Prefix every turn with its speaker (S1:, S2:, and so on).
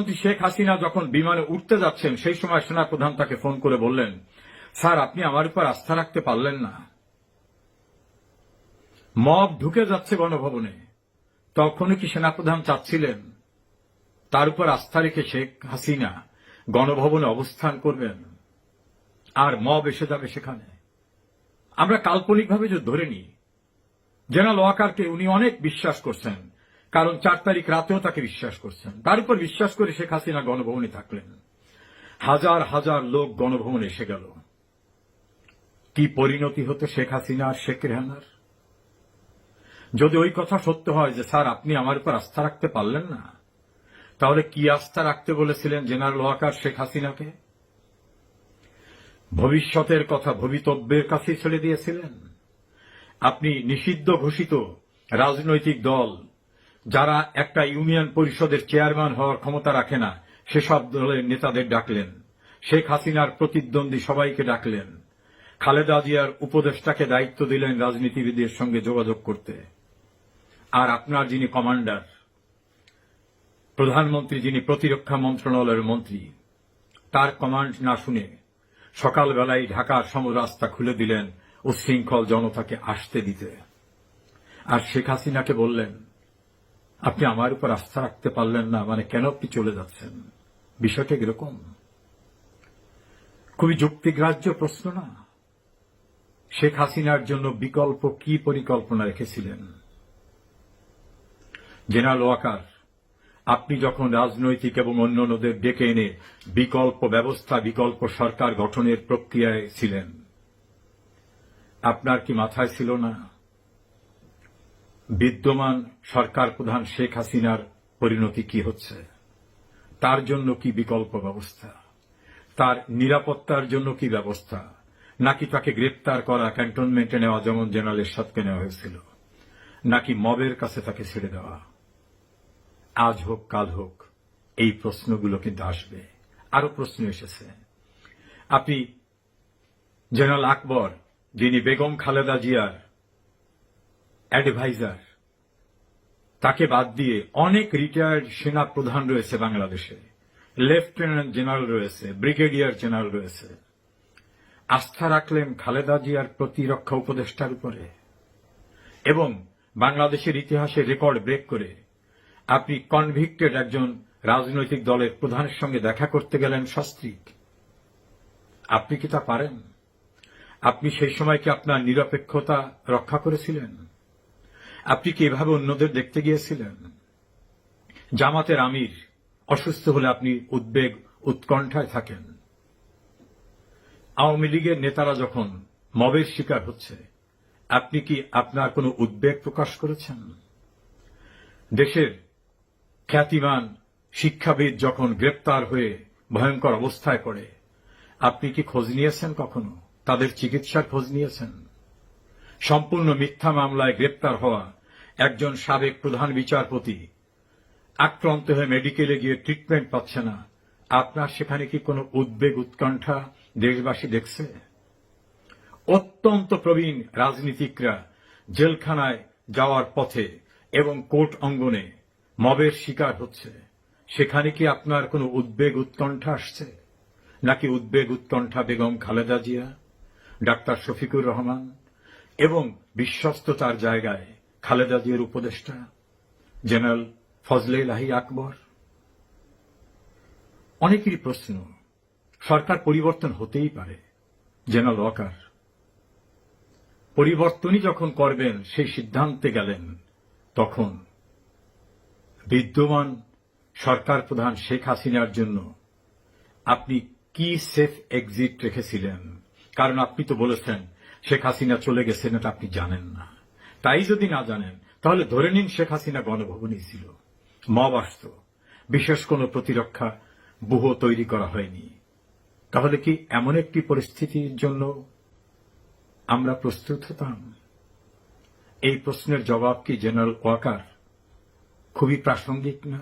S1: প্রধানমন্ত্রী শেখ হাসিনা যখন বিমানে উঠতে যাচ্ছেন সেই সময় সেনাপ্রধান তাকে ফোন করে বললেন, স্যার আপনি আমার উপর আস্থা রাখতে পারলেন না। মব ঢুকে যাচ্ছে গণভবনে, তখনই কি সেনাপ্রধান চাচ্ছিলেন তার উপর আস্থা রেখে শেখ হাসিনা গণভবনে অবস্থান করবেন আর মব এসে যাবে সেখানে? আমরা কাল্পনিকভাবে যদি ধরে নিই, জেনারেল ওয়াকারকে উনি অনেক বিশ্বাস করছেন, কারণ 4 তারিখ রাতেও তাকে বিশ্বাস করছেন, তার উপর বিশ্বাস করে শেখ হাসিনা গণভবনে থাকলেন। হাজার হাজার লোক গণভবনে এসে গেল। কি পরিণতি হতো শেখ হাসিনা আর শেখ রেহানার? যদি ওই কথা সত্য হয় যে স্যার আপনি আমার উপর আস্থা রাখতে পারলেন না, তাহলে কি আস্থা রাখতে বলেছিলেন জেনারেল ওয়াকার শেখ হাসিনাকে? ভবিষ্যতের কথা ভবিতব্যের কাছে ছেড়ে দিয়েছিলেন। আপনি নিষিদ্ধ ঘোষিত রাজনৈতিক দল যারা একটা ইউনিয়ন পরিষদের চেয়ারম্যান হওয়ার ক্ষমতা রাখে না, সেসব দলের নেতাদের ডাকলেন। শেখ হাসিনার প্রতিদ্বন্দ্বী সবাইকে ডাকলেন। খালেদা জিয়ার উপদেষ্টাকে দায়িত্ব দিলেন রাজনীতিবিদদের সঙ্গে যোগাযোগ করতে। আর আপনার যিনি কমান্ডার, প্রধানমন্ত্রী যিনি প্রতিরক্ষা মন্ত্রণালয়ের মন্ত্রী, তার কমান্ড না শুনে সকালবেলায় ঢাকার সমরাস্তা খুলে দিলেন উচ্ছৃঙ্খল জনতাকে আসতে দিতে। আর শেখ হাসিনাকে বললেন, আপনি আমার উপর আস্থা রাখতে পারলেন না, মানে কেন আপনি চলে যাচ্ছেন? বিষয়টা এরকম। খুবই যুক্তিগ্রাহ্য প্রশ্ন না? শেখ হাসিনার জন্য বিকল্প কি পরিকল্পনা রেখেছিলেন? জেনারেল ওয়াকার, আপনি যখন রাজনৈতিক এবং অন্যান্যদের ডেকে এনে বিকল্প ব্যবস্থা, বিকল্প সরকার গঠনের প্রক্রিয়ায় ছিলেন, আপনার কি মাথায় ছিল না বিদ্যমান সরকার প্রধান শেখ হাসিনার পরিণতি কি হচ্ছে? তার জন্য কি বিকল্প ব্যবস্থা? তার নিরাপত্তার জন্য কি ব্যবস্থা? নাকি তাকে গ্রেপ্তার করা, ক্যান্টনমেন্টে নেওয়া যেমন জেনারেল এরশাদকে নেওয়া হয়েছিল, নাকি মবের কাছে তাকে ছেড়ে দেওয়া? আজ হোক কাল হোক এই প্রশ্নগুলো কিন্তু আসবে। আরো প্রশ্ন এসেছে। আপনি জেনারেল আকবর, যিনি বেগম খালেদা জিয়ার অ্যাডভাইজার, তাকে বাদ দিয়ে অনেক রিটায়ার্ড সেনা প্রধান রয়েছে বাংলাদেশে, লেফটেন্যান্ট জেনারেল রয়েছে, ব্রিগেডিয়ার জেনারেল রয়েছে। আস্থা রাখলেন খালেদা জিয়ার প্রতিরক্ষা উপদেষ্টার উপরে, এবং বাংলাদেশের ইতিহাসে রেকর্ড ব্রেক করে আপনি কনভিক্টেড একজন রাজনৈতিক দলের প্রধানের সঙ্গে দেখা করতে গেলেন সস্ত্রীক। আপনি কি তা পারেন? আপনি সেই সময় কি আপনার নিরপেক্ষতা রক্ষা করেছিলেন? আপনি কি এভাবে অন্যদের দেখতে গিয়েছিলেন? জামাতের আমির অসুস্থ হলে আপনি উদ্বেগ উৎকণ্ঠায় থাকেন। আওয়ামী লীগের নেতারা যখন মবের শিকার হচ্ছে, আপনি কি আপনার কোনো উদ্বেগ প্রকাশ করেছেন? দেশের খ্যাতিমান শিক্ষাবিদ যখন গ্রেপ্তার হয়ে ভয়ঙ্কর অবস্থায় পড়ে, আপনি কি খোঁজ নিয়েছেন? কখনো তাদের চিকিৎসার খোঁজ নিয়েছেন? সম্পূর্ণ মিথ্যা মামলায় গ্রেপ্তার হওয়া একজন সাবেক প্রধান বিচারপতি আক্রান্ত হয়ে মেডিকেলে গিয়ে ট্রিটমেন্ট পাচ্ছে না, আপনার সেখানে কি কোনো উদ্বেগ উৎকণ্ঠা দেশবাসী দেখছে? অত্যন্ত প্রবীণ রাজনীতিকরা জেলখানায় যাওয়ার পথে এবং কোর্ট অঙ্গনে মবের শিকার হচ্ছে, সেখানে কি আপনার কোনো উদ্বেগ উৎকণ্ঠা আসছে? নাকি উদ্বেগ উৎকণ্ঠা বেগম খালেদা জিয়া, ডাক্তার শফিকুর রহমান এবং বিশ্বস্ততার জায়গায় খালেদা জিয়ার উপদেষ্টা জেনারেল ফজলে ইলাহি আকবর? অনেকেরই প্রশ্ন, সরকার পরিবর্তন হতেই পারে। জেনারেল ওয়াকার পরিবর্তনই যখন করবেন সেই সিদ্ধান্তে গেলেন, তখন বিদ্যমান সরকার প্রধান শেখ হাসিনার জন্য আপনি কি সেফ এক্সিট রেখেছিলেন? কারণ আপনি তো বলেছেন শেখ হাসিনা চলে গেছেন, এটা আপনি জানেন না। তাই যদি না জানেন, তাহলে ধরে নিন শেখ হাসিনা গণভবনেই ছিল, মব আসত, বিশেষ কোনো প্রতিরক্ষা ব্যূহ তৈরি করা হয়নি। তাহলে কি এমন একটি পরিস্থিতির জন্য আমরা প্রস্তুত হতাম? এই প্রশ্নের জবাব কি জেনারেল ওয়াকার খুবই প্রাসঙ্গিক না?